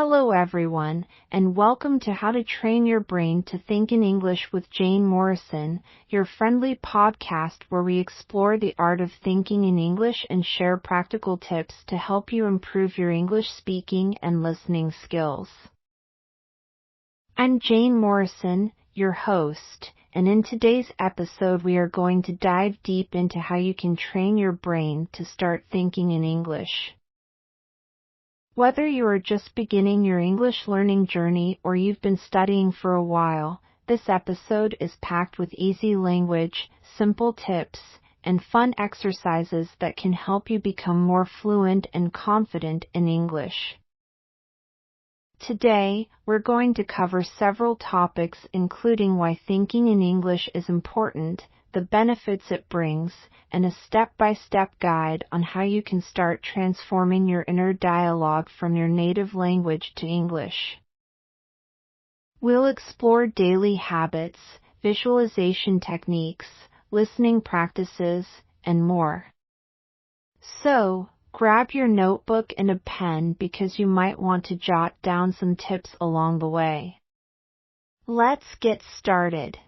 Hello everyone, and welcome to How to Train Your Brain to Think in English with Jane Morrison, your friendly podcast where we explore the art of thinking in English and share practical tips to help you improve your English speaking and listening skills. I'm Jane Morrison, your host, and in today's episode we are going to dive deep into how you can train your brain to start thinking in English. Whether you are just beginning your English learning journey or you've been studying for a while, this episode is packed with easy language, simple tips, and fun exercises that can help you become more fluent and confident in English. Today, we're going to cover several topics including why thinking in English is important, the benefits it brings, and a step-by-step guide on how you can start transforming your inner dialogue from your native language to English. We'll explore daily habits, visualization techniques, listening practices, and more. So, grab your notebook and a pen because you might want to jot down some tips along the way. Let's get started.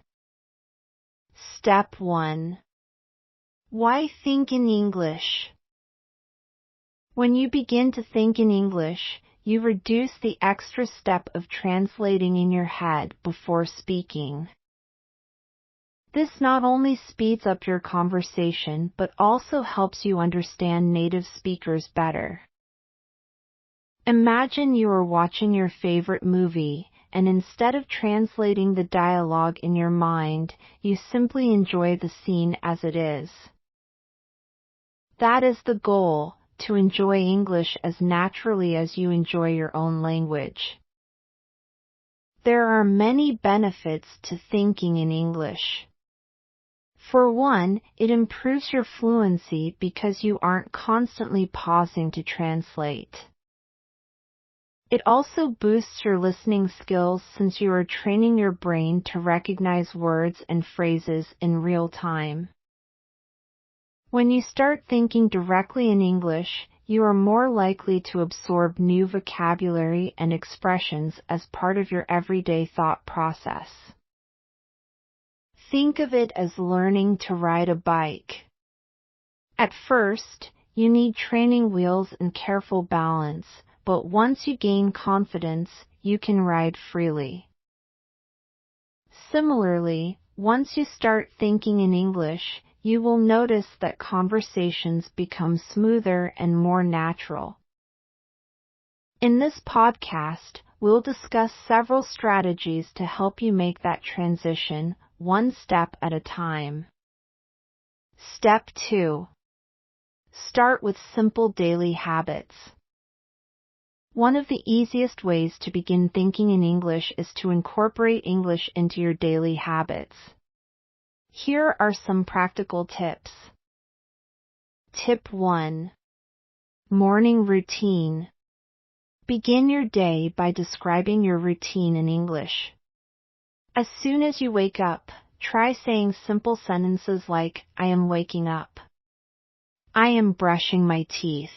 Step 1. Why think in English? When you begin to think in English, you reduce the extra step of translating in your head before speaking. This not only speeds up your conversation but also helps you understand native speakers better. Imagine you are watching your favorite movie, and instead of translating the dialogue in your mind, you simply enjoy the scene as it is. That is the goal, to enjoy English as naturally as you enjoy your own language. There are many benefits to thinking in English. For one, it improves your fluency because you aren't constantly pausing to translate. It also boosts your listening skills since you are training your brain to recognize words and phrases in real time. When you start thinking directly in English, you are more likely to absorb new vocabulary and expressions as part of your everyday thought process. Think of it as learning to ride a bike. At first, you need training wheels and careful balance, but once you gain confidence, you can ride freely. Similarly, once you start thinking in English, you will notice that conversations become smoother and more natural. In this podcast, we'll discuss several strategies to help you make that transition, one step at a time. Step 2. Start with simple daily habits. One of the easiest ways to begin thinking in English is to incorporate English into your daily habits. Here are some practical tips. Tip 1. Morning routine. Begin your day by describing your routine in English. As soon as you wake up, try saying simple sentences like, I am waking up. I am brushing my teeth.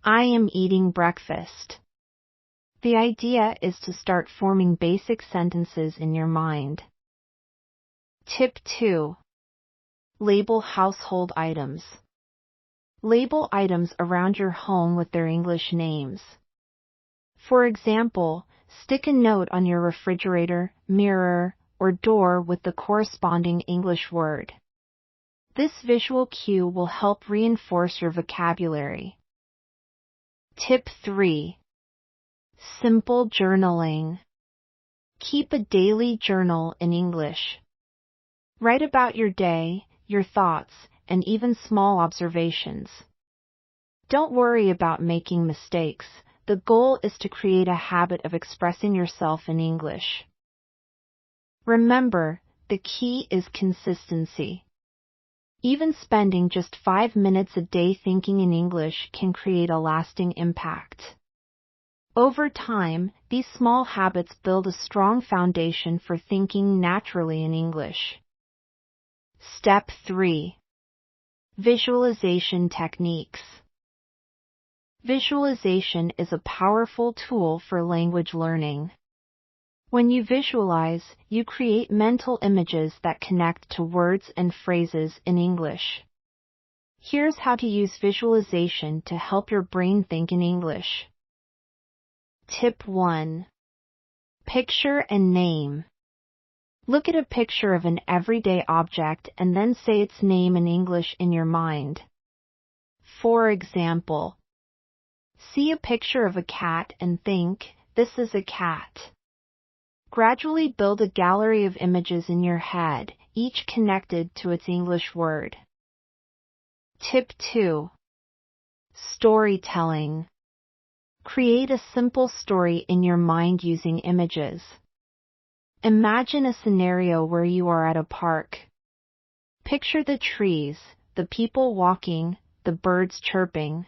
I am eating breakfast. The idea is to start forming basic sentences in your mind. Tip 2. Label household items. Label items around your home with their English names. For example, stick a note on your refrigerator, mirror, or door with the corresponding English word. This visual cue will help reinforce your vocabulary. Tip 3. Simple journaling. Keep a daily journal in English. Write about your day, your thoughts, and even small observations. Don't worry about making mistakes. The goal is to create a habit of expressing yourself in English. Remember, the key is consistency. Even spending just 5 minutes a day thinking in English can create a lasting impact. Over time, these small habits build a strong foundation for thinking naturally in English. Step 3. Visualization techniques. Visualization is a powerful tool for language learning. When you visualize, you create mental images that connect to words and phrases in English. Here's how to use visualization to help your brain think in English. Tip 1. Picture and name. Look at a picture of an everyday object and then say its name in English in your mind. For example, see a picture of a cat and think, "This is a cat." Gradually build a gallery of images in your head, each connected to its English word. Tip 2. Storytelling. Create a simple story in your mind using images. Imagine a scenario where you are at a park. Picture the trees, the people walking, the birds chirping.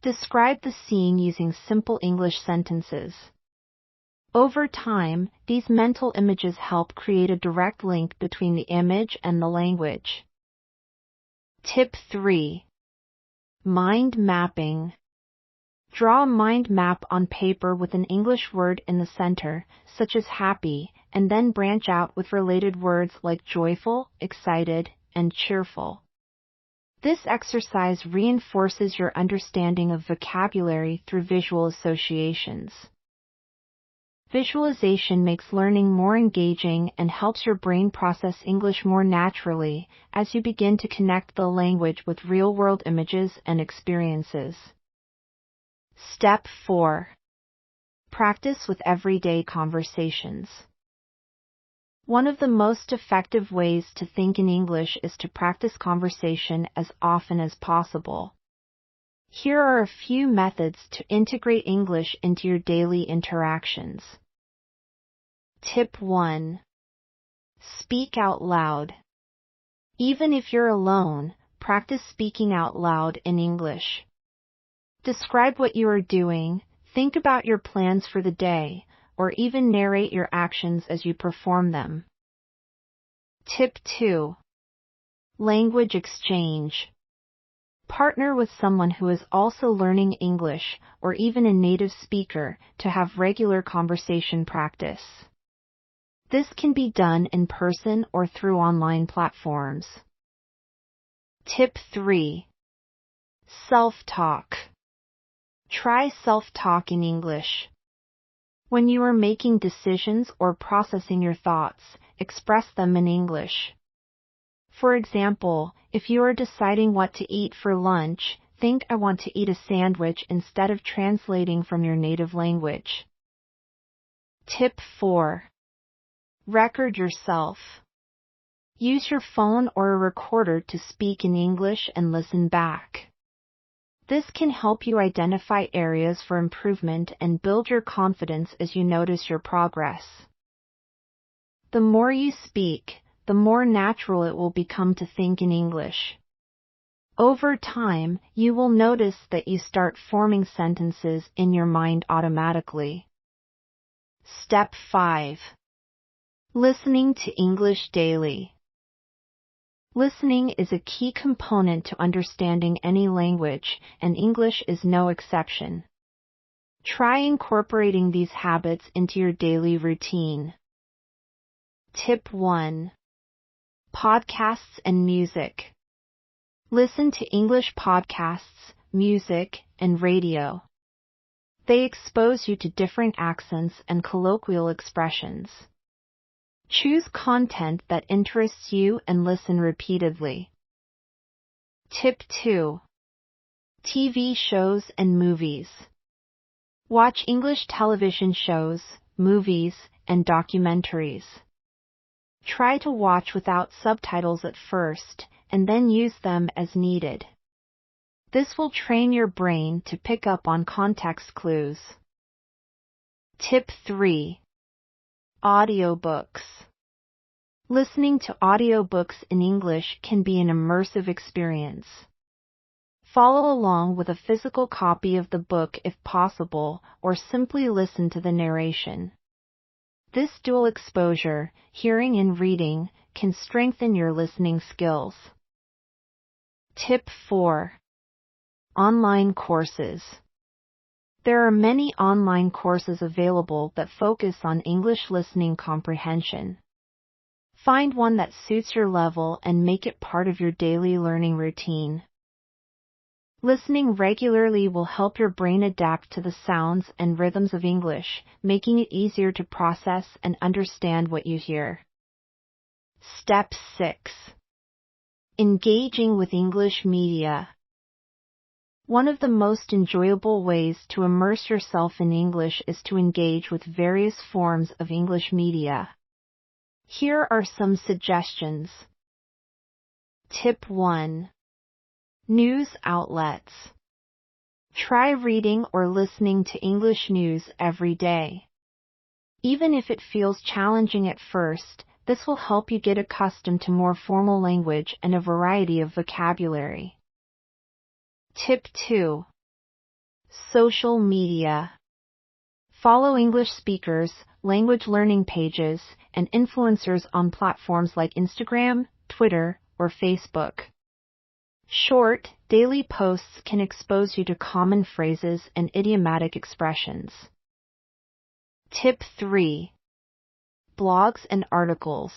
Describe the scene using simple English sentences. Over time, these mental images help create a direct link between the image and the language. Tip 3. Mind mapping. Draw a mind map on paper with an English word in the center, such as happy, and then branch out with related words like joyful, excited, and cheerful. This exercise reinforces your understanding of vocabulary through visual associations. Visualization makes learning more engaging and helps your brain process English more naturally as you begin to connect the language with real-world images and experiences. Step 4. Practice with everyday conversations. One of the most effective ways to think in English is to practice conversation as often as possible. Here are a few methods to integrate English into your daily interactions. Tip 1. Speak out loud. Even if you're alone, practice speaking out loud in English. Describe what you are doing, think about your plans for the day, or even narrate your actions as you perform them. Tip 2. Language exchange. Partner with someone who is also learning English, or even a native speaker, to have regular conversation practice. This can be done in person or through online platforms. Tip 3. Self-talk. Try self-talk in English. When you are making decisions or processing your thoughts, express them in English. For example, if you are deciding what to eat for lunch, think, "I want to eat a sandwich," instead of translating from your native language. Tip 4. Record yourself. Use your phone or a recorder to speak in English and listen back. This can help you identify areas for improvement and build your confidence as you notice your progress. The more you speak, the more natural it will become to think in English. Over time, you will notice that you start forming sentences in your mind automatically. Step 5. Listening to English daily. Listening is a key component to understanding any language, and English is no exception. Try incorporating these habits into your daily routine. Tip 1. Podcasts and music. Listen to English podcasts, music, and radio. They expose you to different accents and colloquial expressions. Choose content that interests you and listen repeatedly. Tip 2. TV shows and movies. Watch English television shows, movies, and documentaries. Try to watch without subtitles at first, and then use them as needed. This will train your brain to pick up on context clues. Tip 3. Audiobooks. Listening to audiobooks in English can be an immersive experience. Follow along with a physical copy of the book if possible, or simply listen to the narration. This dual exposure, hearing and reading, can strengthen your listening skills. Tip 4. Online courses. There are many online courses available that focus on English listening comprehension. Find one that suits your level and make it part of your daily learning routine. Listening regularly will help your brain adapt to the sounds and rhythms of English, making it easier to process and understand what you hear. Step 6. Engaging with English media. One of the most enjoyable ways to immerse yourself in English is to engage with various forms of English media. Here are some suggestions. Tip 1. News outlets. Try reading or listening to English news every day. Even if it feels challenging at first, this will help you get accustomed to more formal language and a variety of vocabulary. Tip 2. Social media. Follow English speakers, language learning pages, and influencers on platforms like Instagram, Twitter, or Facebook. Short, daily posts can expose you to common phrases and idiomatic expressions. Tip 3. Blogs and articles.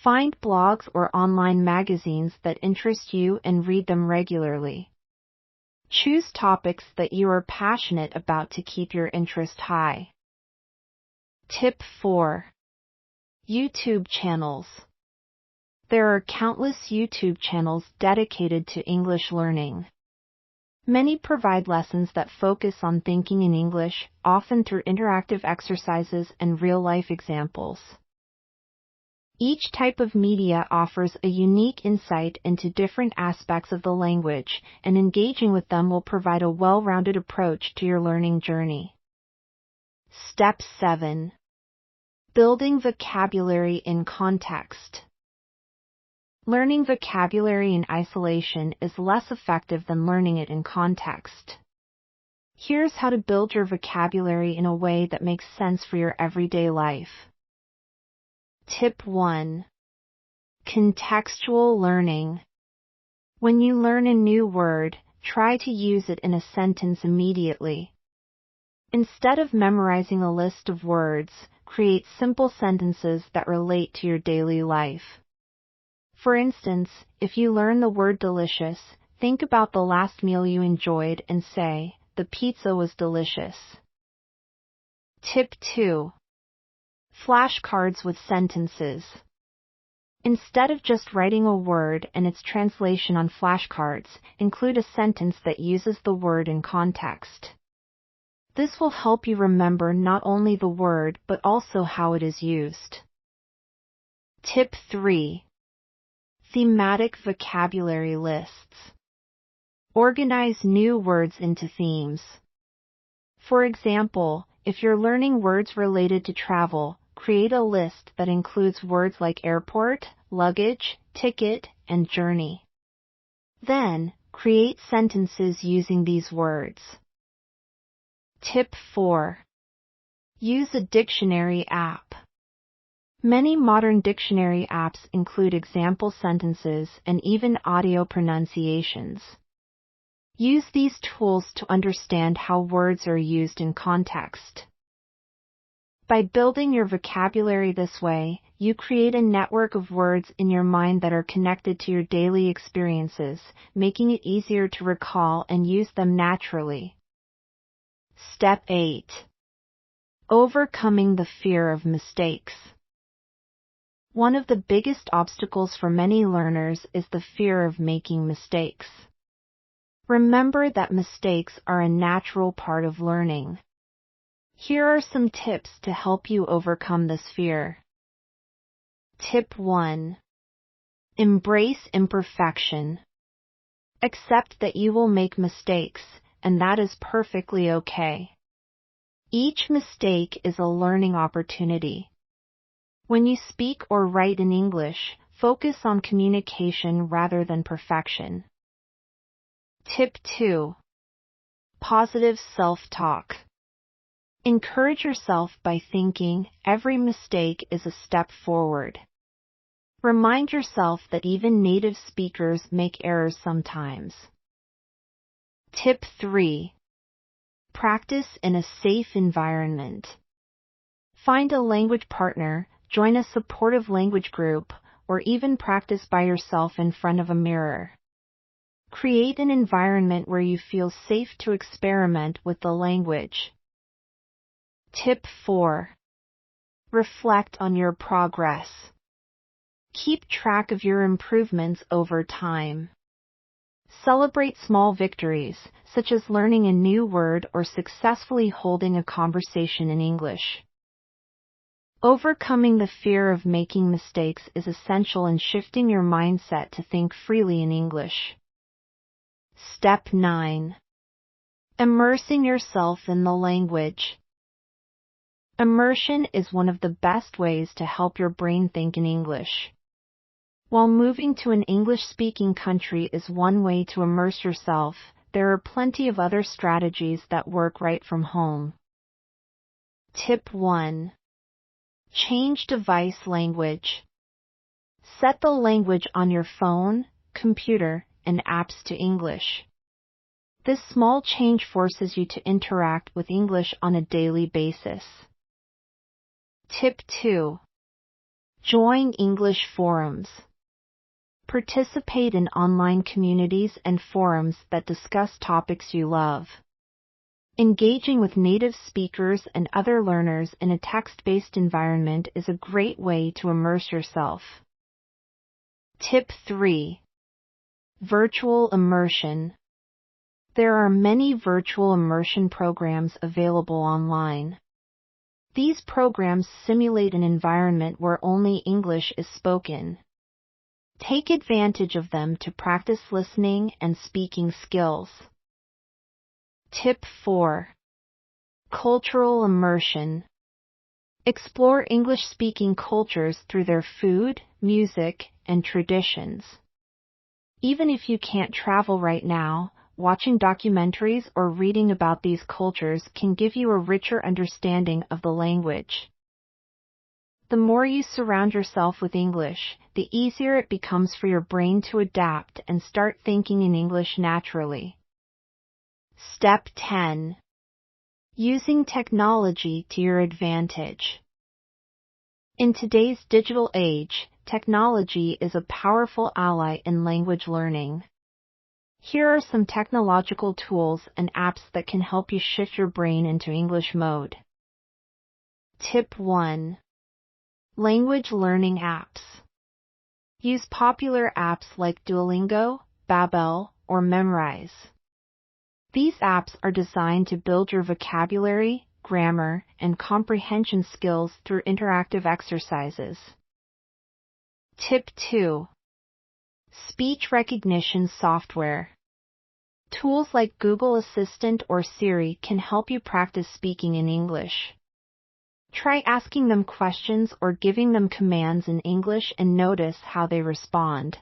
Find blogs or online magazines that interest you and read them regularly. Choose topics that you are passionate about to keep your interest high. Tip 4. YouTube channels. There are countless YouTube channels dedicated to English learning. Many provide lessons that focus on thinking in English, often through interactive exercises and real-life examples. Each type of media offers a unique insight into different aspects of the language, and engaging with them will provide a well-rounded approach to your learning journey. Step 7. Building vocabulary in context. Learning vocabulary in isolation is less effective than learning it in context. Here's how to build your vocabulary in a way that makes sense for your everyday life. Tip 1. Contextual learning. When you learn a new word, try to use it in a sentence immediately. Instead of memorizing a list of words, create simple sentences that relate to your daily life. For instance, if you learn the word delicious, think about the last meal you enjoyed and say, "The pizza was delicious." Tip 2. Flashcards with sentences. Instead of just writing a word and its translation on flashcards, include a sentence that uses the word in context. This will help you remember not only the word but also how it is used. Tip 3. Thematic vocabulary lists. Organize new words into themes. For example, if you're learning words related to travel, create a list that includes words like airport, luggage, ticket, and journey. Then, create sentences using these words. Tip 4. Use a dictionary app. Many modern dictionary apps include example sentences and even audio pronunciations. Use these tools to understand how words are used in context. By building your vocabulary this way, you create a network of words in your mind that are connected to your daily experiences, making it easier to recall and use them naturally. Step 8. Overcoming the fear of mistakes. One of the biggest obstacles for many learners is the fear of making mistakes. Remember that mistakes are a natural part of learning. Here are some tips to help you overcome this fear. Tip 1. Embrace imperfection. Accept that you will make mistakes, and that is perfectly okay. Each mistake is a learning opportunity. When you speak or write in English, focus on communication rather than perfection. Tip 2. Positive self-talk. Encourage yourself by thinking, every mistake is a step forward. Remind yourself that even native speakers make errors sometimes. Tip 3. Practice in a safe environment. Find a language partner, join a supportive language group, or even practice by yourself in front of a mirror. Create an environment where you feel safe to experiment with the language. Tip 4. Reflect on your progress. Keep track of your improvements over time. Celebrate small victories, such as learning a new word or successfully holding a conversation in English. Overcoming the fear of making mistakes is essential in shifting your mindset to think freely in English. Step 9. Immersing yourself in the language. Immersion is one of the best ways to help your brain think in English. While moving to an English-speaking country is one way to immerse yourself, there are plenty of other strategies that work right from home. Tip 1. Change device language. Set the language on your phone, computer, and apps to English. This small change forces you to interact with English on a daily basis. Tip 2. Join English forums. Participate in online communities and forums that discuss topics you love. Engaging with native speakers and other learners in a text-based environment is a great way to immerse yourself. Tip 3. Virtual immersion. There are many virtual immersion programs available online. These programs simulate an environment where only English is spoken. Take advantage of them to practice listening and speaking skills. Tip 4. Cultural immersion. Explore English-speaking cultures through their food, music, and traditions. Even if you can't travel right now, watching documentaries or reading about these cultures can give you a richer understanding of the language. The more you surround yourself with English, the easier it becomes for your brain to adapt and start thinking in English naturally. Step 10. Using technology to your advantage. In today's digital age, technology is a powerful ally in language learning. Here are some technological tools and apps that can help you shift your brain into English mode. Tip 1. Language learning apps. Use popular apps like Duolingo, Babbel, or Memrise. These apps are designed to build your vocabulary, grammar, and comprehension skills through interactive exercises. Tip 2. Speech recognition software. Tools like Google Assistant or Siri can help you practice speaking in English. Try asking them questions or giving them commands in English and notice how they respond.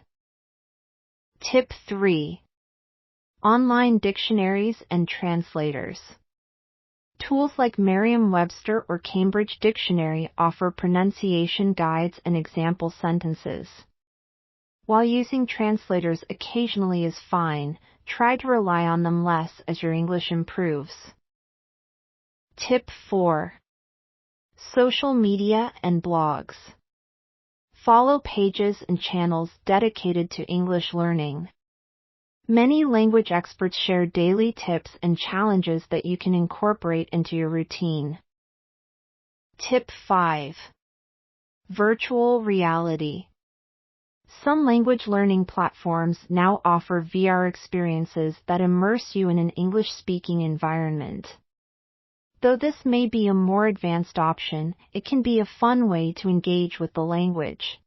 Tip 3. Online dictionaries and translators. Tools like Merriam-Webster or Cambridge Dictionary offer pronunciation guides and example sentences. While using translators occasionally is fine, try to rely on them less as your English improves. Tip 4. Social media and blogs. Follow pages and channels dedicated to English learning. Many language experts share daily tips and challenges that you can incorporate into your routine. Tip 5. Virtual reality. Some language learning platforms now offer VR experiences that immerse you in an English-speaking environment. Though this may be a more advanced option, it can be a fun way to engage with the language.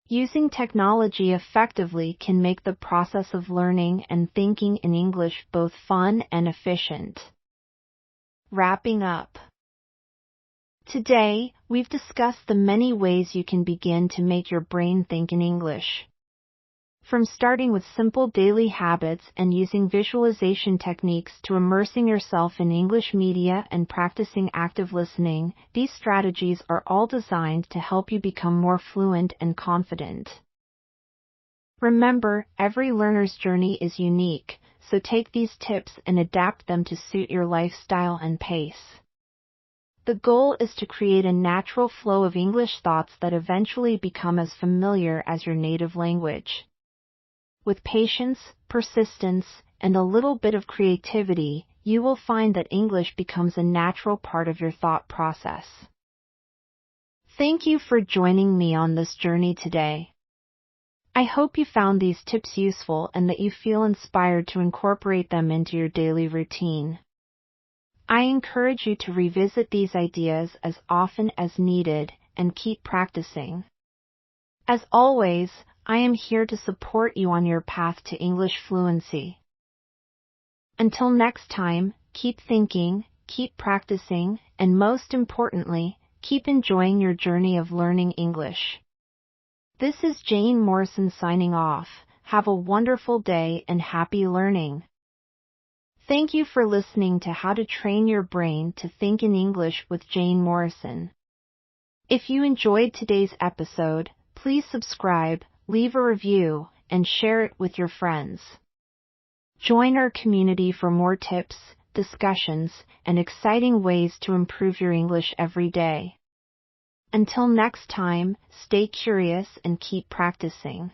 Using technology effectively can make the process of learning and thinking in English both fun and efficient. Wrapping up. Today, we've discussed the many ways you can begin to make your brain think in English. From starting with simple daily habits and using visualization techniques to immersing yourself in English media and practicing active listening, these strategies are all designed to help you become more fluent and confident. Remember, every learner's journey is unique, so take these tips and adapt them to suit your lifestyle and pace. The goal is to create a natural flow of English thoughts that eventually become as familiar as your native language. With patience, persistence, and a little bit of creativity, you will find that English becomes a natural part of your thought process. Thank you for joining me on this journey today. I hope you found these tips useful and that you feel inspired to incorporate them into your daily routine. I encourage you to revisit these ideas as often as needed and keep practicing. As always, I am here to support you on your path to English fluency. Until next time, keep thinking, keep practicing, and most importantly, keep enjoying your journey of learning English. This is Jane Morrison signing off. Have a wonderful day and happy learning. Thank you for listening to How to Train Your Brain to Think in English with Jane Morrison. If you enjoyed today's episode, please subscribe, leave a review, and share it with your friends. Join our community for more tips, discussions, and exciting ways to improve your English every day. Until next time, stay curious and keep practicing.